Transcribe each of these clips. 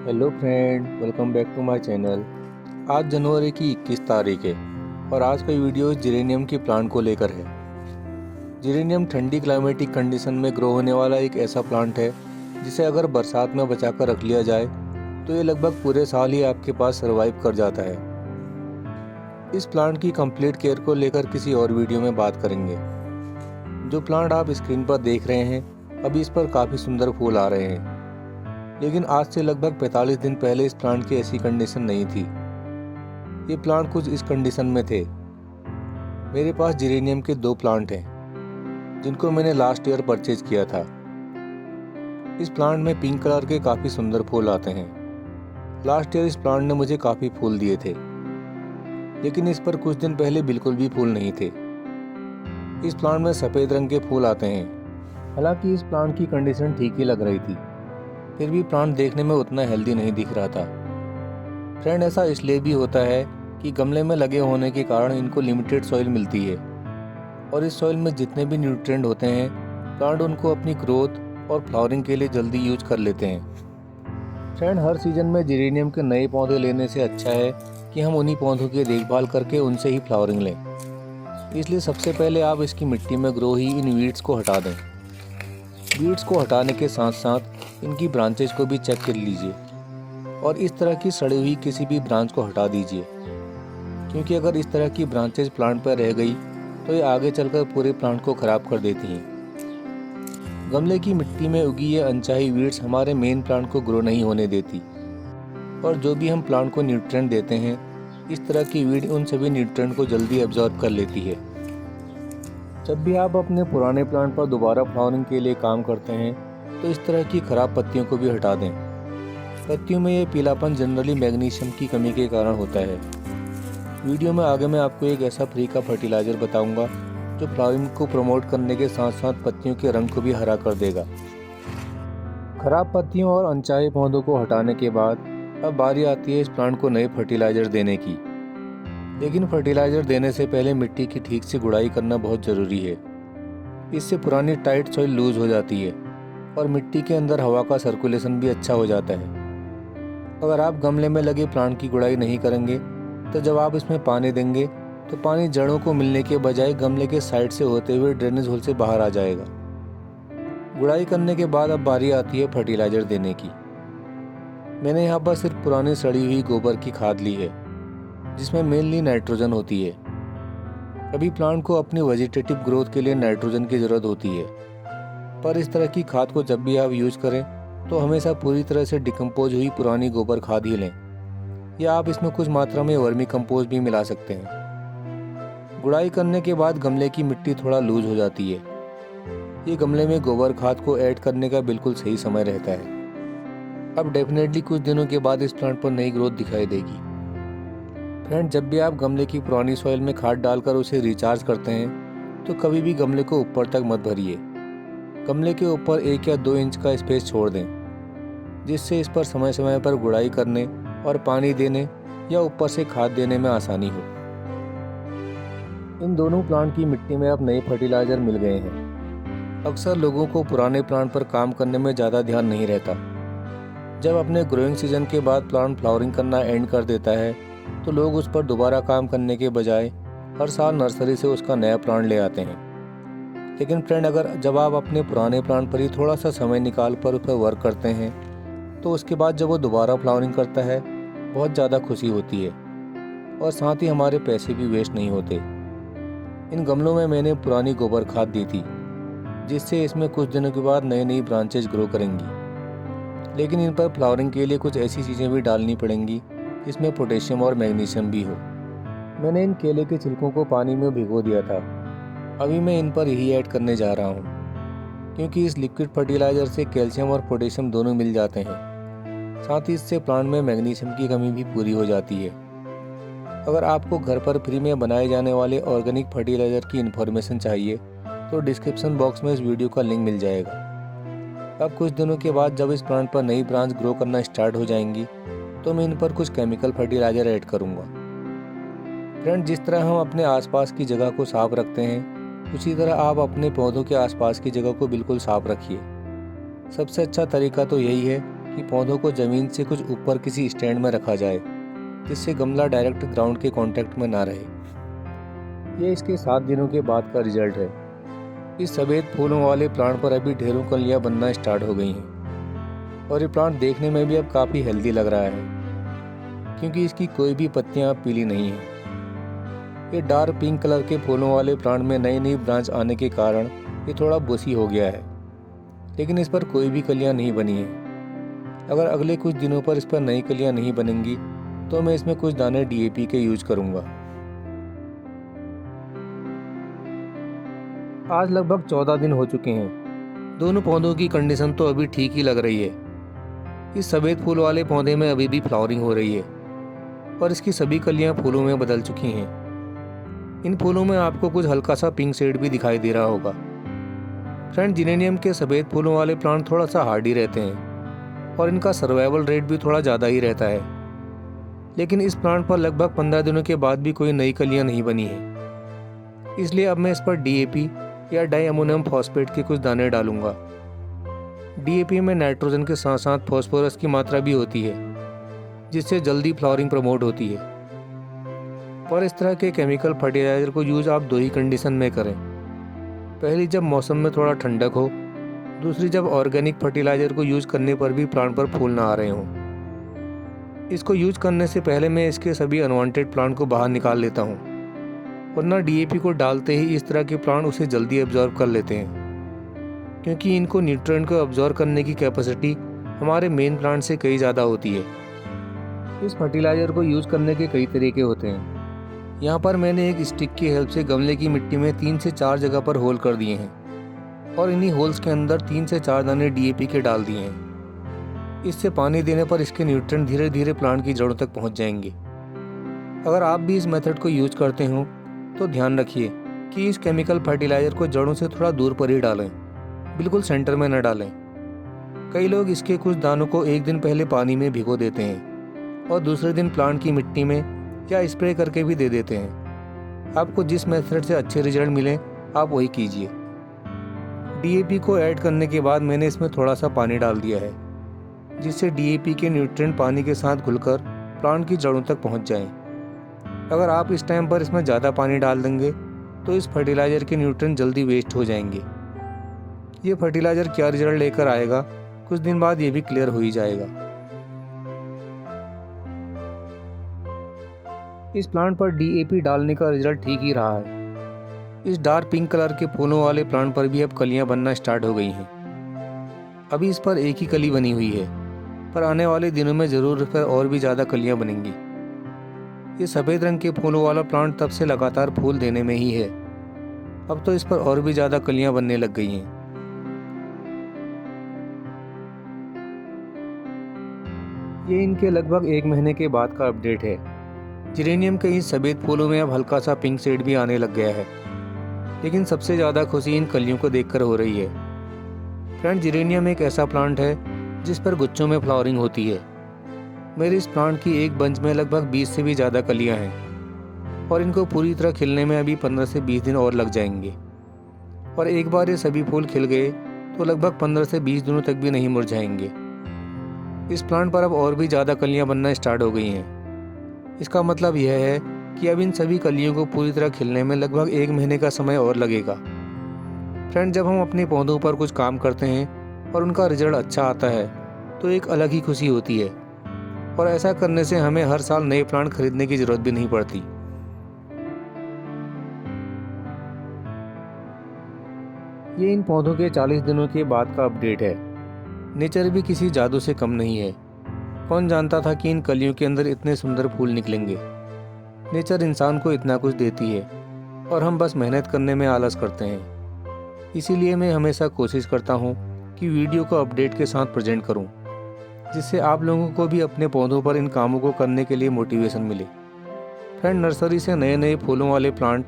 Hello friend, welcome back to my channel. आज जनवरी की 21 तारीख है और आज का वीडियो जिरेनियम की प्लांट को लेकर है। जिरेनियम ठंडी क्लाइमेटिक कंडीशन में ग्रो होने वाला एक ऐसा प्लांट है जिसे अगर बरसात में बचाकर रख लिया जाए तो ये लगभग पूरे साल ही आपके पास सर्वाइव कर जाता है। इस प्लांट की कंप्लीट केयर को लेकर किसी और वीडियो में बात करेंगे। जो प्लांट आप स्क्रीन पर देख रहे हैं, अभी इस पर काफ़ी सुंदर फूल आ रहे हैं, लेकिन आज से लगभग 45 दिन पहले इस प्लांट की ऐसी कंडीशन नहीं थी। ये प्लांट कुछ इस कंडीशन में थे। मेरे पास जिरेनियम के 2 प्लांट हैं जिनको मैंने लास्ट ईयर परचेज किया था। इस प्लांट में पिंक कलर के काफ़ी सुंदर फूल आते हैं। लास्ट ईयर इस प्लांट ने मुझे काफ़ी फूल दिए थे, लेकिन इस पर कुछ दिन पहले बिल्कुल भी फूल नहीं थे। इस प्लांट में सफ़ेद रंग के फूल आते हैं। हालांकि इस प्लांट की कंडीशन ठीक ही लग रही थी, फिर भी प्लांट देखने में उतना हेल्दी नहीं दिख रहा था। फ्रेंड, ऐसा इसलिए भी होता है कि गमले में लगे होने के कारण इनको लिमिटेड सॉइल मिलती है और इस सॉइल में जितने भी न्यूट्रिएंट होते हैं, प्लांट उनको अपनी ग्रोथ और फ्लावरिंग के लिए जल्दी यूज कर लेते हैं। फ्रेंड, हर सीजन में जिरेनियम के नए पौधे लेने से अच्छा है कि हम उन्हीं पौधों की देखभाल करके उनसे ही फ्लावरिंग लें। इसलिए सबसे पहले आप इसकी मिट्टी में ग्रो ही इन वीड्स को हटा दें। वीड्स को हटाने के साथ साथ इनकी ब्रांचेज को भी चेक कर लीजिए और इस तरह की सड़ी हुई किसी भी ब्रांच को हटा दीजिए, क्योंकि अगर इस तरह की ब्रांचेज प्लांट पर रह गई तो ये आगे चलकर पूरे प्लांट को ख़राब कर देती हैं। गमले की मिट्टी में उगी ये अनचाही वीड्स हमारे मेन प्लांट को ग्रो नहीं होने देती और जो भी हम प्लांट को न्यूट्रिएंट देते हैं, इस तरह की वीड उन सभी न्यूट्रिएंट को जल्दी एब्जॉर्ब कर लेती है। जब भी आप अपने पुराने प्लांट पर दोबारा फ्लावरिंग के लिए काम करते हैं तो इस तरह की ख़राब पत्तियों को भी हटा दें। पत्तियों में ये पीलापन जनरली मैग्नीशियम की कमी के कारण होता है। वीडियो में आगे मैं आपको एक ऐसा फ्री का फर्टिलाइज़र बताऊंगा जो फ्लावरिंग को प्रमोट करने के साथ साथ पत्तियों के रंग को भी हरा कर देगा। खराब पत्तियों और अनचाहे पौधों को हटाने के बाद अब बारी आती है इस प्लांट को नए फर्टिलाइज़र देने की। लेकिन फर्टिलाइज़र देने से पहले मिट्टी की ठीक से गुड़ाई करना बहुत ज़रूरी है। इससे पुरानी टाइट सॉइल लूज हो जाती है और मिट्टी के अंदर हवा का सर्कुलेशन भी अच्छा हो जाता है। अगर आप गमले में लगे प्लांट की गुड़ाई नहीं करेंगे तो जब आप इसमें पानी देंगे तो पानी जड़ों को मिलने के बजाय गमले के साइड से होते हुए ड्रेनेज होल से बाहर आ जाएगा। गुड़ाई करने के बाद अब बारी आती है फर्टिलाइज़र देने की। मैंने यहाँ पर सिर्फ पुरानी सड़ी हुई गोबर की खाद ली है जिसमें मेनली नाइट्रोजन होती है। कभी प्लांट को अपनी वेजिटेटिव ग्रोथ के लिए नाइट्रोजन की ज़रूरत होती है, पर इस तरह की खाद को जब भी आप यूज करें तो हमेशा पूरी तरह से डिकम्पोज हुई पुरानी गोबर खाद ही लें, या आप इसमें कुछ मात्रा में वर्मी कंपोस्ट भी मिला सकते हैं। गुड़ाई करने के बाद गमले की मिट्टी थोड़ा लूज हो जाती है। ये गमले में गोबर खाद को ऐड करने का बिल्कुल सही समय रहता है। अब डेफिनेटली कुछ दिनों के बाद इस प्लांट पर नई ग्रोथ दिखाई देगी। फ्रेंड, जब भी आप गमले की पुरानी सॉइल में खाद डालकर उसे रिचार्ज करते हैं तो कभी भी गमले को ऊपर तक मत भरिए। गमले के ऊपर 1 या 2 इंच का स्पेस छोड़ दें, जिससे इस पर समय समय पर गुड़ाई करने और पानी देने या ऊपर से खाद देने में आसानी हो। इन दोनों प्लांट की मिट्टी में अब नए फर्टिलाइज़र मिल गए हैं। अक्सर लोगों को पुराने प्लांट पर काम करने में ज़्यादा ध्यान नहीं रहता। जब अपने ग्रोइंग सीजन के बाद प्लांट फ्लावरिंग करना एंड कर देता है तो लोग उस पर दोबारा काम करने के बजाय हर साल नर्सरी से उसका नया प्लांट ले आते हैं। लेकिन फ्रेंड, अगर जब आप अपने पुराने प्लांट पर ही थोड़ा सा समय निकाल कर उस पर वर्क करते हैं तो उसके बाद जब वो दोबारा फ्लावरिंग करता है, बहुत ज़्यादा खुशी होती है और साथ ही हमारे पैसे भी वेस्ट नहीं होते। इन गमलों में मैंने पुरानी गोबर खाद दी थी, जिससे इसमें कुछ दिनों के बाद नई नई ब्रांचेज ग्रो करेंगी। लेकिन इन पर फ्लावरिंग के लिए कुछ ऐसी चीज़ें भी डालनी पड़ेंगी जिसमें पोटेशियम और मैग्नीशियम भी हो। मैंने इन केले के छिलकों को पानी में भिगो दिया था। अभी मैं इन पर यही ऐड करने जा रहा हूँ, क्योंकि इस लिक्विड फर्टिलाइज़र से कैल्शियम और पोटेशियम दोनों मिल जाते हैं। साथ ही इससे प्लांट में मैग्नीशियम की कमी भी पूरी हो जाती है। अगर आपको घर पर फ्री में बनाए जाने वाले ऑर्गेनिक फर्टिलाइज़र की इन्फॉर्मेशन चाहिए तो डिस्क्रिप्शन बॉक्स में इस वीडियो का लिंक मिल जाएगा। अब कुछ दिनों के बाद जब इस प्लांट पर नई ब्रांच ग्रो करना स्टार्ट हो जाएंगी तो मैं इन पर कुछ केमिकल फर्टिलाइज़र ऐड करूँगा। फ्रेंड, जिस तरह हम अपने आसपास की जगह को साफ रखते हैं, उसी तरह आप अपने पौधों के आसपास की जगह को बिल्कुल साफ रखिए। सबसे अच्छा तरीका तो यही है कि पौधों को ज़मीन से कुछ ऊपर किसी स्टैंड में रखा जाए, जिससे गमला डायरेक्ट ग्राउंड के कांटेक्ट में ना रहे। ये इसके 7 दिनों के बाद का रिजल्ट है। इस सफ़ेद फूलों वाले प्लांट पर अभी ढेरों कलियां बनना स्टार्ट हो गई हैं और ये प्लांट देखने में भी अब काफ़ी हेल्दी लग रहा है, क्योंकि इसकी कोई भी पत्तियां पीली नहीं हैं। ये डार्क पिंक कलर के फूलों वाले प्लांट में नई नई ब्रांच आने के कारण ये थोड़ा बुशी हो गया है, लेकिन इस पर कोई भी कलियां नहीं बनी हैं। अगर अगले कुछ दिनों पर इस पर नई कलियां नहीं बनेंगी तो मैं इसमें कुछ दाने DAP के यूज करूँगा। आज लगभग 14 दिन हो चुके हैं। दोनों पौधों की कंडीशन तो अभी ठीक ही लग रही है। इस सफ़ेद फूल वाले पौधे में अभी भी फ्लावरिंग हो रही है और इसकी सभी कलियां फूलों में बदल चुकी हैं। इन फूलों में आपको कुछ हल्का सा पिंक शेड भी दिखाई दे रहा होगा। फ्रेंड, जिरेनियम के सफ़ेद फूलों वाले प्लांट थोड़ा सा हार्डी रहते हैं और इनका सर्वाइवल रेट भी थोड़ा ज़्यादा ही रहता है, लेकिन इस प्लांट पर लगभग 15 दिनों के बाद भी कोई नई कलियां नहीं बनी हैं। इसलिए अब मैं इस पर DAP या डाई अमोनियम फॉस्फेट के कुछ दाने डालूंगा। DAP में नाइट्रोजन के साथ साथ फास्फोरस की मात्रा भी होती है, जिससे जल्दी फ्लावरिंग प्रमोट होती है। पर इस तरह के केमिकल फर्टिलाइज़र को यूज़ आप 2 ही कंडीशन में करें। पहली, जब मौसम में थोड़ा ठंडक हो। दूसरी, जब ऑर्गेनिक फर्टिलाइज़र को यूज़ करने पर भी प्लांट पर फूल ना आ रहे हों। इसको यूज़ करने से पहले मैं इसके सभी अनवांटेड प्लांट को बाहर निकाल लेता हूँ, वरना DAP को डालते ही इस तरह के प्लांट उसे जल्दी एब्जॉर्ब कर लेते हैं, क्योंकि इनको न्यूट्रिएंट को एब्जॉर्ब करने की कैपेसिटी हमारे मेन प्लांट से कई ज़्यादा होती है। इस फर्टिलाइज़र को यूज़ करने के कई तरीके होते हैं। यहाँ पर मैंने एक स्टिक की हेल्प से गमले की मिट्टी में 3 से 4 जगह पर होल कर दिए हैं और इन्हीं होल्स के अंदर 3 से 4 दाने DAP के डाल दिए हैं। इससे पानी देने पर इसके न्यूट्रिएंट धीरे धीरे प्लांट की जड़ों तक पहुँच जाएंगे। अगर आप भी इस मेथड को यूज़ करते हो तो ध्यान रखिए कि इस केमिकल फर्टिलाइज़र को जड़ों से थोड़ा दूर पर ही डालें, बिल्कुल सेंटर में न डालें। कई लोग इसके कुछ दानों को एक दिन पहले पानी में भिगो देते हैं और दूसरे दिन प्लांट की मिट्टी में या स्प्रे करके भी दे देते हैं। आपको जिस मेथड से अच्छे रिजल्ट मिले आप वही कीजिए। DAP को ऐड करने के बाद मैंने इसमें थोड़ा सा पानी डाल दिया है, जिससे DAP के न्यूट्रिएंट पानी के साथ घुलकर प्लांट की जड़ों तक पहुंच जाएं। अगर आप इस टाइम पर इसमें ज़्यादा पानी डाल देंगे तो इस फर्टिलाइज़र के न्यूट्रिएंट जल्दी वेस्ट हो जाएंगे। ये फर्टिलाइज़र क्या रिजल्ट लेकर आएगा कुछ दिन बाद ये भी क्लियर हो ही जाएगा। इस प्लांट पर DAP डालने का रिजल्ट ठीक ही रहा है। इस डार्क पिंक कलर के फूलों वाले प्लांट पर भी अब कलियां बनना स्टार्ट हो गई हैं। अभी इस पर एक ही कली बनी हुई है, पर आने वाले दिनों में ज़रूर इस पर और भी ज़्यादा कलियां बनेंगी। ये सफ़ेद रंग के फूलों वाला प्लांट तब से लगातार फूल देने में ही है। अब तो इस पर और भी ज़्यादा कलियां बनने लग गई हैं। ये इनके लगभग 1 महीने के बाद का अपडेट है। जिरेनियम के इस सफ़ेद फूलों में अब हल्का सा पिंक शेड भी आने लग गया है, लेकिन सबसे ज़्यादा खुशी इन कलियों को देखकर हो रही है। फ्रेंड, जिरेनियम एक ऐसा प्लांट है जिस पर गुच्छों में फ्लावरिंग होती है। मेरे इस प्लांट की एक बंच में लगभग 20 से भी ज़्यादा कलियां हैं और इनको पूरी तरह खिलने में अभी 15 से 20 दिन और लग जाएंगे। और एक बार ये सभी फूल खिल गए तो लगभग 15 से 20 दिनों तक भी नहीं मुरझाएंगे। इस प्लांट पर अब और भी ज़्यादा कलियां बनना स्टार्ट हो गई हैं। इसका मतलब यह है कि अब इन सभी कलियों को पूरी तरह खिलने में लगभग 1 महीने का समय और लगेगा। फ्रेंड, जब हम अपने पौधों पर कुछ काम करते हैं और उनका रिजल्ट अच्छा आता है तो एक अलग ही खुशी होती है, और ऐसा करने से हमें हर साल नए प्लांट खरीदने की ज़रूरत भी नहीं पड़ती। ये इन पौधों के 40 दिनों के बाद का अपडेट है। नेचर भी किसी जादू से कम नहीं है। कौन जानता था कि इन कलियों के अंदर इतने सुंदर फूल निकलेंगे। नेचर इंसान को इतना कुछ देती है और हम बस मेहनत करने में आलस करते हैं। इसीलिए मैं हमेशा कोशिश करता हूँ कि वीडियो को अपडेट के साथ प्रेजेंट करूँ, जिससे आप लोगों को भी अपने पौधों पर इन कामों को करने के लिए मोटिवेशन मिले। फ्रेंड, नर्सरी से नए नए फूलों वाले प्लांट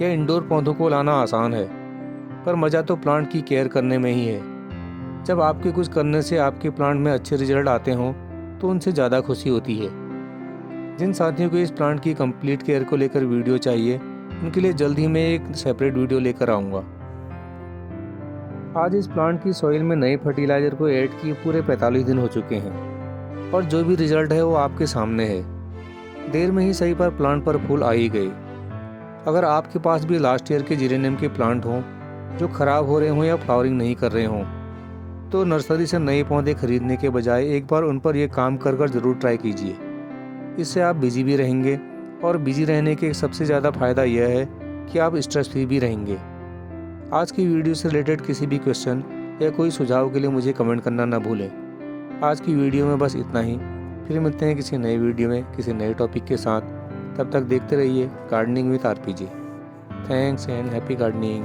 या इंडोर पौधों को लाना आसान है, पर मज़ा तो प्लांट की केयर करने में ही है। जब आपके कुछ करने से आपके प्लांट में अच्छे रिजल्ट आते हों तो उनसे ज़्यादा खुशी होती है। जिन साथियों को इस प्लांट की कंप्लीट केयर को लेकर वीडियो चाहिए, उनके लिए जल्द ही मैं एक सेपरेट वीडियो लेकर आऊँगा। आज इस प्लांट की सॉइल में नए फर्टिलाइज़र को ऐड किए पूरे 45 दिन हो चुके हैं और जो भी रिजल्ट है वो आपके सामने है। देर में ही सही पर प्लांट पर फूल आ ही गए। अगर आपके पास भी लास्ट ईयर के जिरेनियम के प्लांट हों जो ख़राब हो रहे हों या फ्लावरिंग नहीं कर रहे हों, तो नर्सरी से नए पौधे खरीदने के बजाय एक बार उन पर यह काम कर ज़रूर ट्राई कीजिए। इससे आप बिजी भी रहेंगे और बिजी रहने के सबसे ज़्यादा फ़ायदा यह है कि आप स्ट्रेस फ्री भी रहेंगे। आज की वीडियो से रिलेटेड किसी भी क्वेश्चन या कोई सुझाव के लिए मुझे कमेंट करना ना भूलें। आज की वीडियो में बस इतना ही। फिर मिलते हैं किसी नए वीडियो में किसी नए टॉपिक के साथ। तब तक देखते रहिए gardening with RPJ. Thanks and happy gardening.